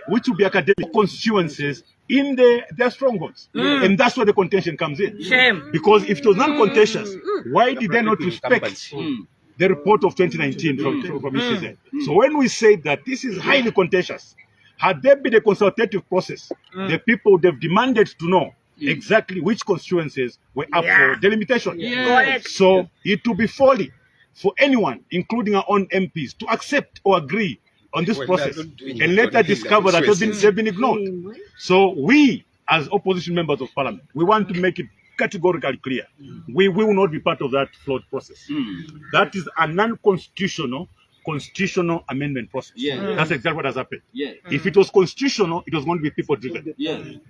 which will be academic constituencies in their strongholds. And that's where the contention comes in. Shame. Because if it was non-contentious, why did they not respect the report of 2019 from ECZ? So when we say that this is highly contentious, had there been a consultative process, the people would have demanded to know exactly which constituencies were up for delimitation. So it would be folly for anyone, including our own MPs, to accept or agree on this process and later discover that they've been ignored. So we, as opposition members of parliament, we want to make it categorically clear. We will not be part of that flawed process. That is a non-constitutional constitutional amendment process. That's exactly what has happened. If it was constitutional, it was going to be people-driven.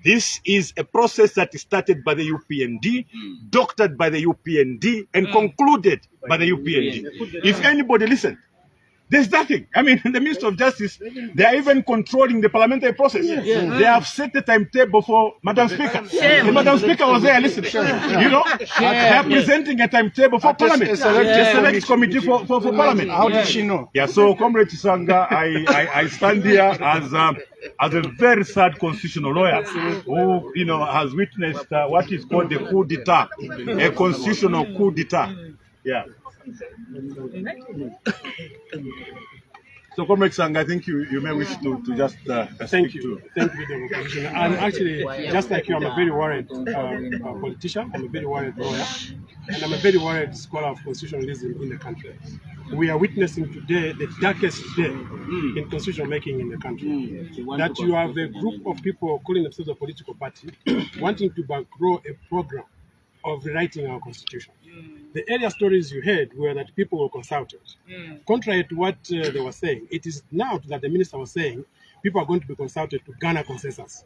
This is a process that is started by the UPND, doctored by the UPND, and concluded by the UPND. If anybody listened, there's nothing. I mean, the Minister of Justice, they are even controlling the parliamentary process. They have set the timetable for Madam Speaker. And Madam Speaker was there listening. You know, they are presenting a timetable for Parliament. A select committee for Parliament. How did she know? Yeah, so Comrade Sanga, I stand here as a very sad constitutional lawyer who, you know, has witnessed what is called the coup d'etat, a constitutional coup d'etat. Yeah. So, Comrade Sang, I think you may wish to just thank you. Thank you, the opposition. And actually, just like you, I'm a very worried politician. I'm a very worried lawyer, and I'm a very worried scholar of constitutionalism in the country. We are witnessing today the darkest day in constitution making in the country. That you have a group of people calling themselves a political party, wanting to bankroll a program of rewriting our constitution. The earlier stories you heard were that people were consulted. Contrary to what they were saying, it is now that the minister was saying people are going to be consulted to garner consensus.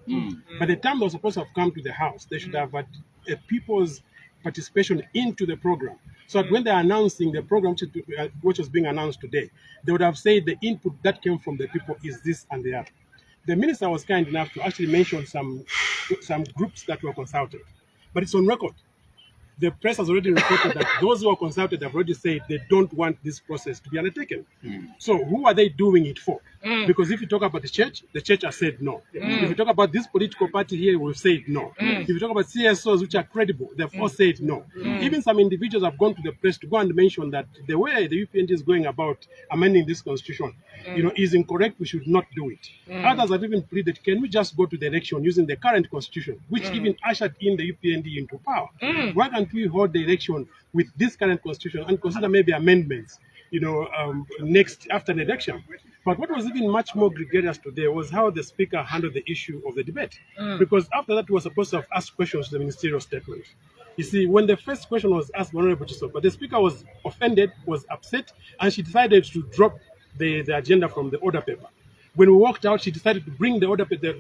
By the time they were supposed to have come to the House, they should have had a people's participation into the program. So that when they're announcing the program which was being announced today, they would have said the input that came from the people is this and the other. The minister was kind enough to actually mention some groups that were consulted, but it's on record. The press has already reported that those who are consulted have already said they don't want this process to be undertaken. So who are they doing it for? Because if you talk about the church has said no. If you talk about this political party here, we've said no. If you talk about CSOs which are credible, they've all said no. Even some individuals have gone to the press to go and mention that the way the UPND is going about amending this constitution, you know, is incorrect. We should not do it. Others have even pleaded, can we just go to the election using the current constitution, which even ushered in the UPND into power? Why can't we hold the election with this current constitution and consider maybe amendments, you know, after the election? But what was even much more gregarious today was how the speaker handled the issue of the debate. Because after that, we were supposed to have asked questions to the ministerial statement. You see, when the first question was asked by Honorable Chisopa, the speaker was offended, was upset, and she decided to drop the agenda from the order paper. When we walked out, she decided to bring the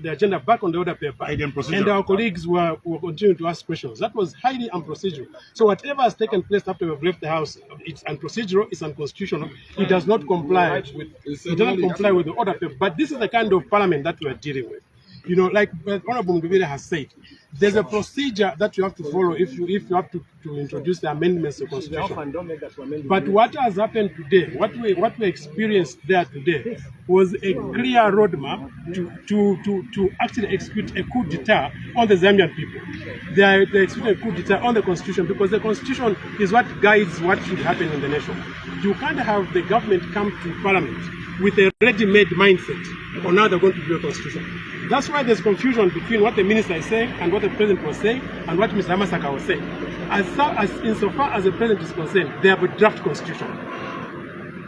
agenda back on the order paper, and our colleagues were continuing to ask questions. That was highly unprocedural. So whatever has taken place after we've left the House, it's unprocedural, it's unconstitutional. It does not comply with the order paper. But this is the kind of parliament that we are dealing with. You know, like Honorable Mundubile has said, there's a procedure that you have to follow if you have to introduce the amendments to the Constitution. But what has happened today, what we experienced there today, was a clear roadmap to actually execute a coup d'etat on the Zambian people. They execute a coup d'etat on the Constitution, because the Constitution is what guides what should happen in the nation. You can't have the government come to Parliament with a ready-made mindset on how they're going to do a constitution. That's why there's confusion between what the minister is saying and what the president was saying and what Mr. Amasaka was saying. Insofar as the president is concerned, they have a draft constitution.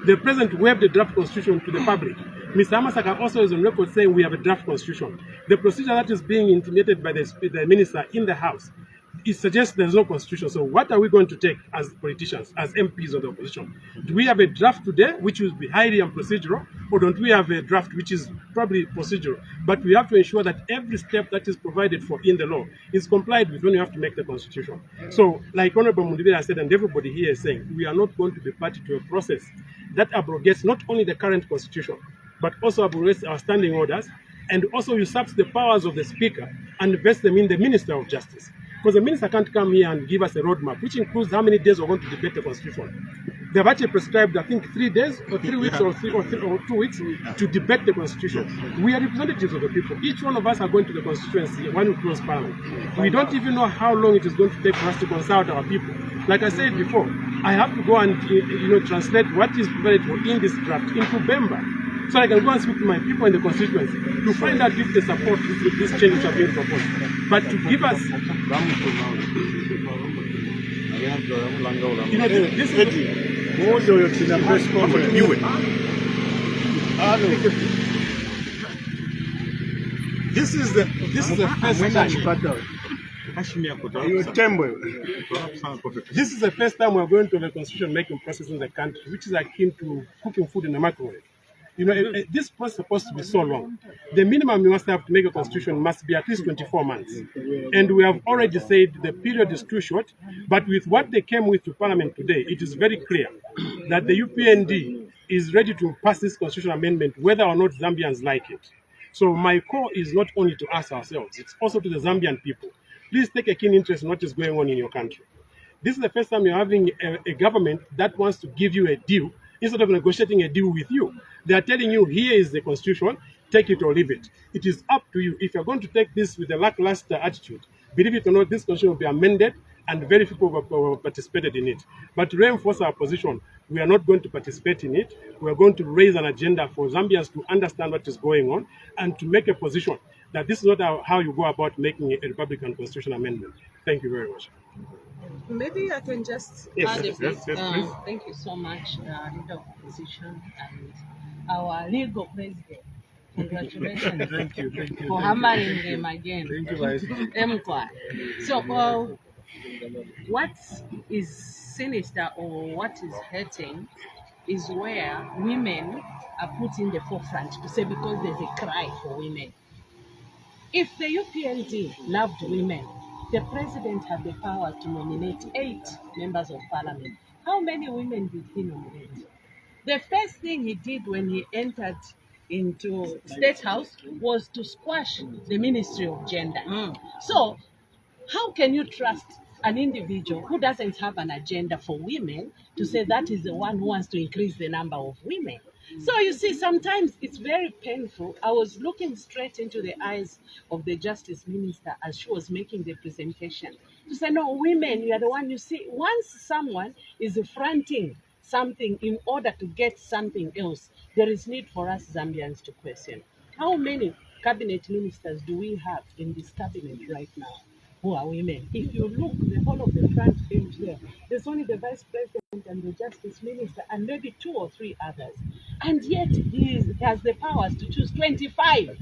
The president waved the draft constitution to the public. Mr. Amasaka also is on record saying we have a draft constitution. The procedure that is being intimated by the minister in the House, it suggests there's no constitution. So what are we going to take as politicians, as MPs of the opposition? Do we have a draft today which will be highly unprocedural, or don't we have a draft which is probably procedural? But we have to ensure that every step that is provided for in the law is complied with when you have to make the constitution. So, like Honorable Mundubile said, and everybody here is saying, we are not going to be party to a process that abrogates not only the current constitution, but also abrogates our standing orders, and also usurps the powers of the Speaker and vests them in the Minister of Justice. Because the minister can't come here and give us a roadmap, which includes how many days we're going to debate the Constitution. They've actually prescribed, I think, 3 days or 3 weeks or 2 weeks to debate the constitution. We are representatives of the people. Each one of us are going to the constituency when we close parliament. We don't even know how long it is going to take for us to consult our people. Like I said before, I have to go and translate what is provided in this draft into Bemba, so I can go and speak to my people in the constituency to find out if they support this change which are being proposed. But to give us, this is the first time. This is the first time we're going to the constitution making process in the country, which is akin to cooking food in a microwave. This process is supposed to be so long. The minimum you must have to make a constitution must be at least 24 months. And we have already said the period is too short, but with what they came with to Parliament today, it is very clear that the UPND is ready to pass this constitutional amendment, whether or not Zambians like it. So my call is not only to us ourselves, it's also to the Zambian people. Please take a keen interest in what is going on in your country. This is the first time you're having a government that wants to give you a deal instead of negotiating a deal with you. They are telling you, here is the constitution, take it or leave it. It is up to you. If you're going to take this with a lackluster attitude, believe it or not, this constitution will be amended and very few people have participated in it. But to reinforce our position, we are not going to participate in it. We are going to raise an agenda for Zambians to understand what is going on and to make a position that this is not how you go about making a Republican constitutional amendment. Thank you very much. Maybe I can just add a bit. Thank you so much, Leader of Opposition and our legal president. Congratulations. Thank you. For hammering them again. Thank you, Vice. So, what is sinister or what is hurting is where women are put in the forefront to say because there's a cry for women. If the UPND loved women, the president had the power to nominate 8 members of parliament. How many women did he nominate? The first thing he did when he entered into State House was to squash the Ministry of Gender. So, how can you trust an individual who doesn't have an agenda for women to say that is the one who wants to increase the number of women? So you see, sometimes it's very painful. I was looking straight into the eyes of the Justice Minister as she was making the presentation to say, no, women, you are the one. You see, once someone is fronting something in order to get something else, there is need for us Zambians to question. How many cabinet ministers do we have in this cabinet right now who are women? If you look, the whole of the front bench there, there's only the Vice President and the Justice Minister and maybe 2 or 3 others. And yet he has the powers to choose 25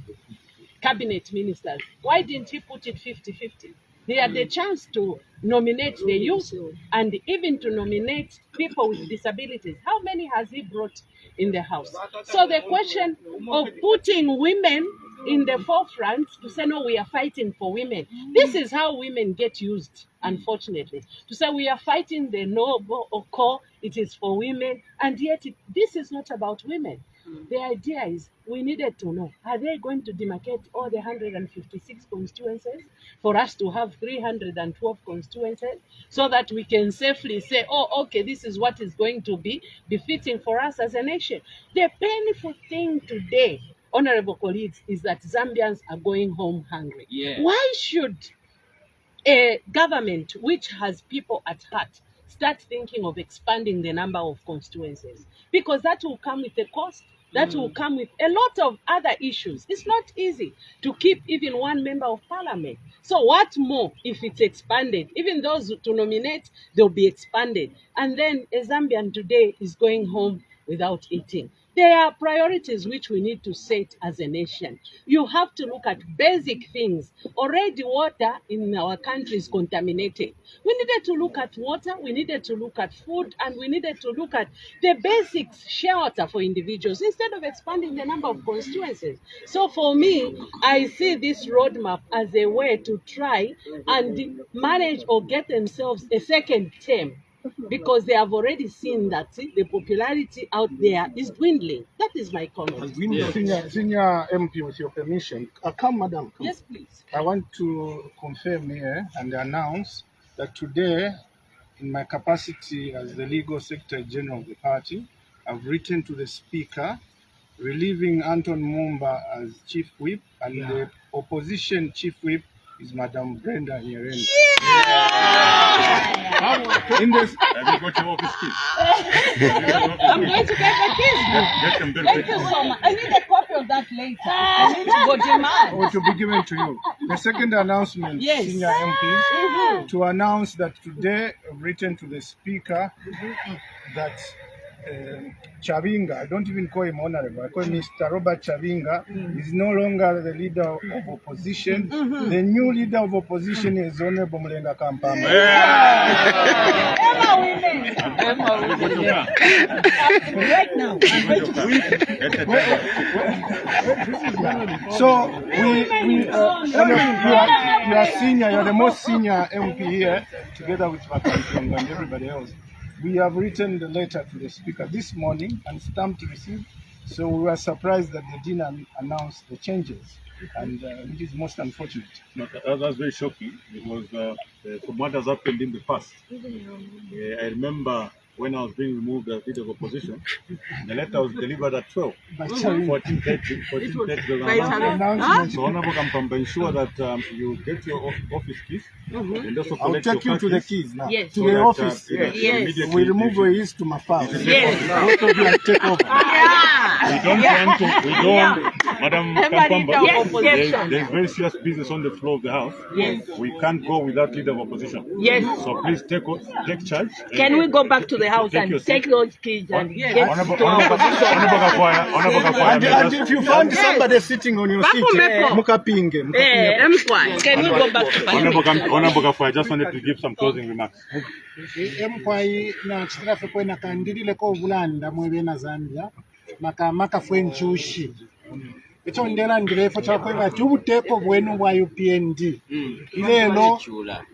cabinet ministers. Why didn't he put it 50-50? He had the chance to nominate the youth and even to nominate people with disabilities. How many has he brought in the House? So the question of putting women in the forefront to say, no, we are fighting for women. This is how women get used, unfortunately. To say we are fighting the noble or core, it is for women, and yet this is not about women. The idea is we needed to know, are they going to demarcate all the 156 constituencies for us to have 312 constituencies so that we can safely say, oh, okay, this is what is going to be befitting for us as a nation? The painful thing today, honorable colleagues, is that Zambians are going home hungry. Yeah. Why should a government which has people at heart start thinking of expanding the number of constituencies? Because that will come with a cost. That will come with a lot of other issues. It's not easy to keep even 1 member of parliament. So what more if it's expanded? Even those to nominate, they'll be expanded. And then a Zambian today is going home without eating. There are priorities which we need to set as a nation. You have to look at basic things. Already water in our country is contaminated. We needed to look at water, we needed to look at food, and we needed to look at the basic shelter for individuals instead of expanding the number of constituencies. So for me, I see this roadmap as a way to try and manage or get themselves a second term, because they have already seen that the popularity out there is dwindling. That is my comment. Senior MP, with your permission, come, madam. Come. Yes, please. I want to confirm here and announce that today in my capacity as the Legal Secretary General of the party, I've written to the Speaker relieving Anton Mumba as Chief Whip, and the opposition Chief Whip is Madam Brenda Nyerenda. In this, have you got your office keys? I'm going to get the keys. Get them very Thank you so much. I need a copy of that later. I need to go demand. Or to be given to you. The second announcement, Yes. senior MPs, to announce that today I've written to the Speaker that Chavinga, I don't even call him honorable, I call him Mr. Robert Chavinga, is no longer the leader of opposition. The new leader of opposition is Honorable Mulenga Kampamba. Right now. So you are senior, you're the most senior MP here, together with Vakanti and everybody else. We have written the letter to the Speaker this morning and stamped receipt. So we were surprised that they didn't announce the changes, and it is most unfortunate. No, that's very shocking because from what has happened in the past, I remember when I was being removed as leader of opposition, the letter was delivered at 12. 14:30. So Honorable Kampamba, ensure that you get your office keys and also I'll collect take your you to the keys. keys now. Yes. To the office. Immediately We remove the keys to my file. Yes. Both of you are take over. We don't, Madam Kampamba, Yes. there's very serious business on the floor of the house. Yes. We can't go without leader of opposition. Yes. So please take charge. Can we go back to the house Take and your take those kids and get Honorable to our position? And if you find somebody sitting on your seat, mukapinge. Can we go back to the Honorable Gafwa, I just wanted to give some closing remarks. Emkwai na chitirafe kwena kandirile ko bulanda mwebe na Zambia maka fwe nchushi echo ndela ndirefo chakwe bati ubuteko bwenu bwa UPND ilelo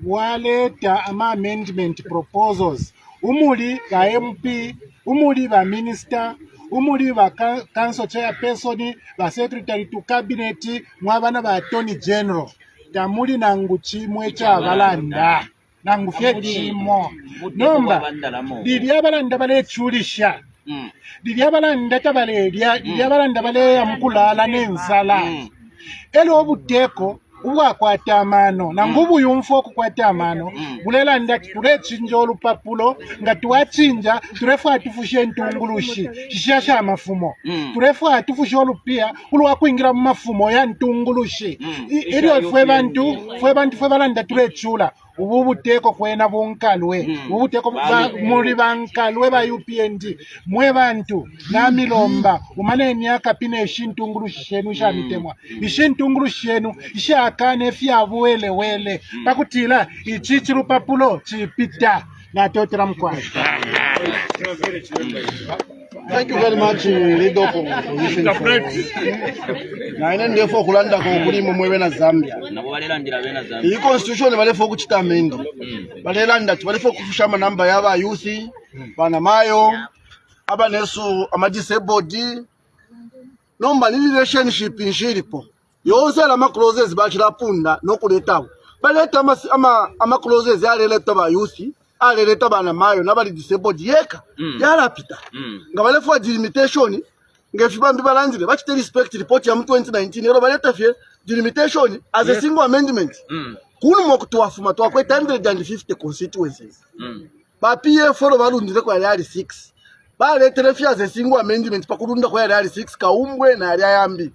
waleta ama amendment proposals umuli ga MP umuli ba minister umuli ba council chairperson ba secretary to cabinet mwabana ba attorney general tamuli nangu chimwe cha balanda nangu fye chimo nomba dili abalanda balechulisha dili abalanda tabalelya dili abalanda baleya mukulala n'ensala elo obuteko ubwakwata amano nangu buyumfu okukwata amano bulela ndati tulechinja olupapulo nga tuwachinja tulefu atufushe entungulushi shishasha amafumo tulefu atufushe olupia uluwakwingira mu mafumo ya ntungulushi ilio fwe bantu balanda tulechula ubu buteko kwena bunkalwe ubu buteko muri bankalwe ba UPND mwe bantu na milomba umane emyaka pine ishintungulu shenu sha mitemwa ishintungulu shenu ishakane fya buwele wele pakutila ichichi lupapulo chipita na totera mkwani. Thank you very much, leader for position. Na ine ndefo kulanda ko kulimo mwewe na Zambia. Iyi constitution balefo kuchita mendi. Balelanda balefo kufusha manamba yaba youth, bana mayo, abanesu ama disabled. Nomba ni relationship inshiripo. Yose la clauses bachira punda no kuletawo. Baleta ama clauses yaleleta ba youth. Aleleta bana mayo nabali disabled yeka yarapita ngabalefu delimitation ngefibambi balanzile bachite respect report ya mu 2019 lero baleta fye delimitation as a single amendment kunu mokutuwafuma twakweta 150 constituencies ba PF lo balundile kwa yali 6 baletele fye as a single amendment pakulunda kwa yali 6 kaumbwe na yali yambi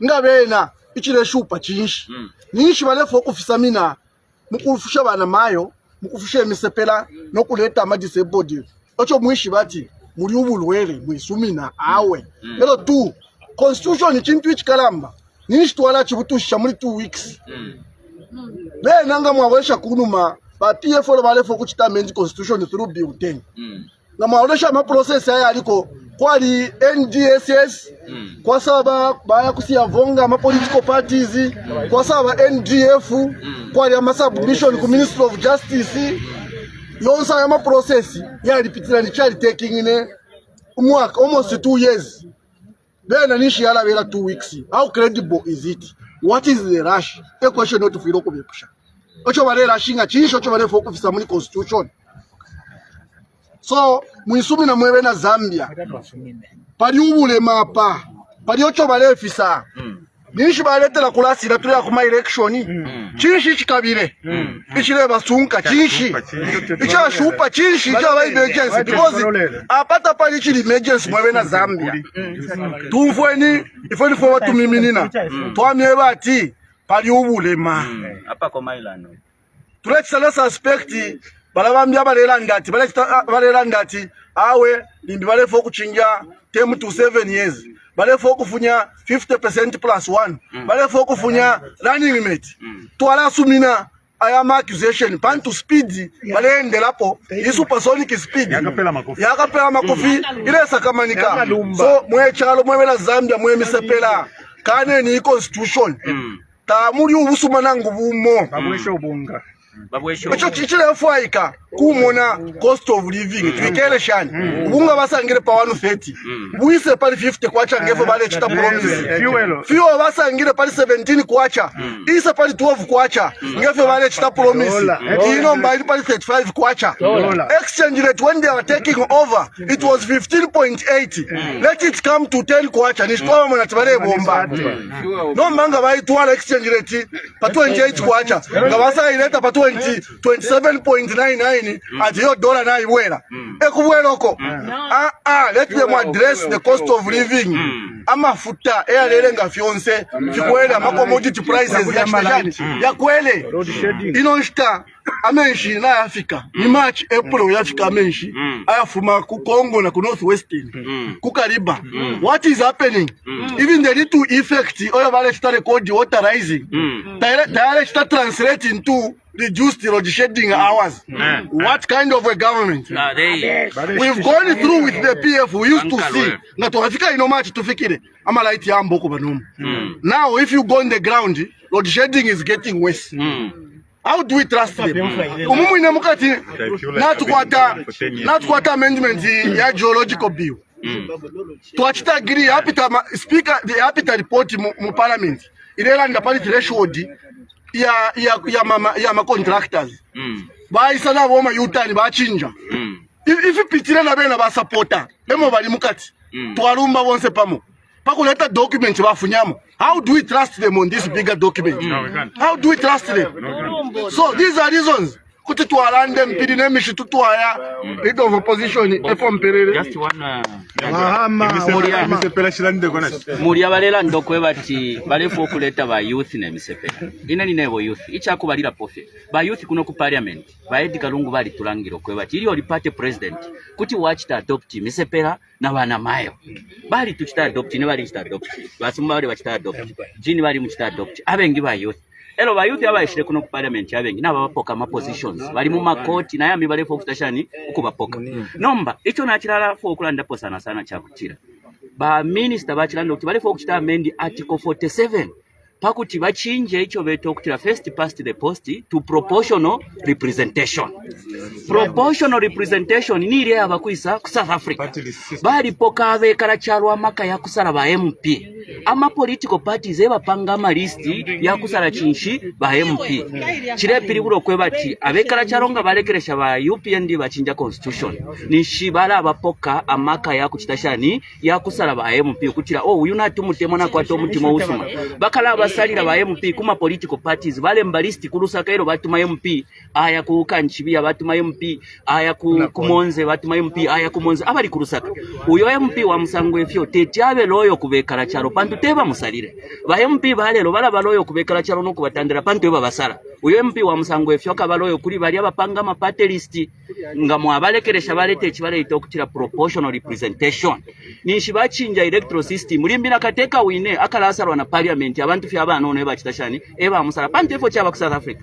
ngabena ichile shupa chinshi nishi balefu okufisa mina mukufusha bana mayo mukufusha emisepela nokuleta ama disabled ocho mwishi bati muri ubulwele mwisumina awe lero tu constitution chintu ichikalamba nishi twala chibutusha muri 2 weeks nanga mwawesha kunuma ba PF lo balefo kuchita menji constitution through bill 10 na mwawesha ma process haya aliko kwali NDSS kwa sababu baya kusia vonga ma political parties kwa sababu NDF kwali ama submission ku Ministry of Justice yonsa ya ma process yalipitira ni child taking ine umwaka almost 2 years then nishi yala wela 2 weeks. How credible is it? What is the rush? A question not to feel okubepusha ocho bare rushinga chisho ocho bare focus muri constitution So mwisumi na mwebe na Zambia pali ubulema pa pali ocho balefisa nishi baletera kulasira tuli akuma election chinshi chikabire ichile basunka chinshi icha shupa chinshi icha ba emergency because apata pali chili emergency mwebe na Zambia tumfweni ifoni fo watu miminina twamye bati pali ubulema apa komailano tulekisala suspect balabambya balera ngati awe limbi balefo kuchinja term to 7 years balefo kufunya 50% plus 1 balefo kufunya running mate twala sumina ayama accusation pan to speed balendelapo supersonic speed yakapela makofi ile sakamanika so mwe chalo mwe la Zambia mwe misepela kane ni constitution ta muri ubusuma nangu bumo babwesha ubunga Ocho chichile fuaika kumona cost of living twikele shani ubunga basangire pa 130 buise pali 50 kwacha ngefo bale chita promise fuel basangire pali 17 kwacha isa pali 12 kwacha ngefo bale chita promise ino mbali pali 35 kwacha exchange rate when they are taking over it was 15.8 let it come to 10 kwacha nishitwa mwana tibale bomba no manga bai tuwala exchange rate pa 28 kwacha ngabasa ileta pa 27.99 at your dollar na iwela ekubweloko let them address the cost of living amafuta eyalenga fyonse fikwele commodity prices ya kwele inonshita amenshi na Africa ni March April ya Africa amenshi ayafuma ku Congo na ku Northwestern ku Kariba what is happening even the little effect oyo bale start record water rising direct start translate into reduced load shedding hours. What kind of a government? We've gone through with the PF. We used to see na tuafika ino match tufikire ama light ya mboko banumu. Now if you go on the ground, load shedding is getting worse. How do we trust them? Umumu ina mukati na tukwata amendment ya geological bill. Tuachita agree speaker the apita report mu parliament. Ilela ndapali threshold ya ma contractors baisa na boma yutani bachinja if pitira na bena ba supporter emo bali mukati twarumba bonse pamo pakuleta document bafunyamo. How do we trust them on this bigger document? How do we trust them? So these are reasons kuti tuarande mpidi nemishi tutuaya leader of opposition efo mperere just one muri abalela ndokwe bati balefo okuleta ba youth ne misepela inani nebo youth ichakubalira pofe ba youth kuno ku parliament ba Edi Kalungu bali tulangiro kwe bati ili olipate president kuti watch ta adopt misepela na bana mayo bali tuchita adopt ne bali chita adopt basumba bali bachita adopt jini bali muchita adopt abengi ba youth elo ba youth abayishire kuno ku parliament abengi nabapoka ma positions bali mu makoti naye amibale fo kutashani ukubapoka nomba icho nakirala fo okulanda po sana chakutira ba minister bakiranda kuti bale fo kuchita amend article 47 pakuti bachinje icho beto okutira first past the post to proportional representation. Proportional representation ni ile abakuisa ku South Africa bali poka abekala kyalwa amaka ya kusala ba MP ama political parties ebapanga ama list ya kusala chinshi ba MP kirepiri bulo kwebati abekala kyalonga balekeresha ba UPND bachinja constitution ni shibala abapoka amaka ya kuchitashani ya kusala ba MP kutira uyu natumutemo na kwato mutimo usuma bakala basalira ba MP kuma political parties bale mbalisti kulusaka ero batuma MP aya kukanchibia batuma MP aya kumonze batuma MP aya kumonze abali kulusaka uyo MP wa musango efyo tete abe loyo kubekala cyaro pantu teba musalire ba MP balero bala baloyo kubekala cyaro no kubatandira pantu eba basala uyo MP wa musango efyo kabaloyo kuri bali abapanga ma party list ngamo abalekeresha balete ekibale itokutira proportional representation nishi bachinja electoral system limbira kateka wine akalasarwa na parliament abantu fya abana ono ebakitashani eba musala pantu efo cyaba ku South Africa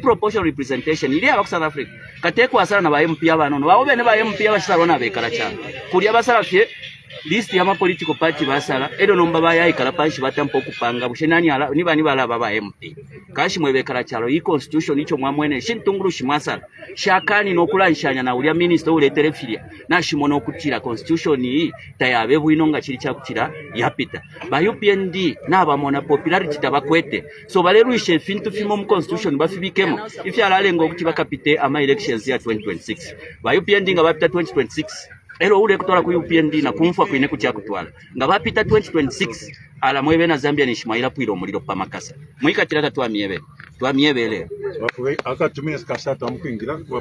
proportional representation ili aba ku South Africa katekwa asala na ba MP abana ono bawo bene ba MP abasala na bekala cyane kuri abasala fye list ya ma political party basala edo nomba bayayikala panshi batampa okupanga bushenani ala nibani balaba ba MP kashi mwebekala chalo i constitution icho mwamwene shintunguru shimwasala shakani nokulanshanya na ulia minister uletere filia na shimono okutira constitution yi tayabe bwinonga chiri chakutira yapita ba UPND naba mona popularity tabakwete so baleruishe fintu fimo mu constitution bafibikemo ifyalalengo okuti bakapite ama elections ya 2026 ba UPND nga bapita 2026 ero ule kutola ku UPND na kumfwa kwine kutia kutwala nga bapita 2026 ala mwebe na Zambia ni shimaila pwiro muliro pa makasa mwika tiraka tuwa miebe leo akatumia skasata mkuingira kwa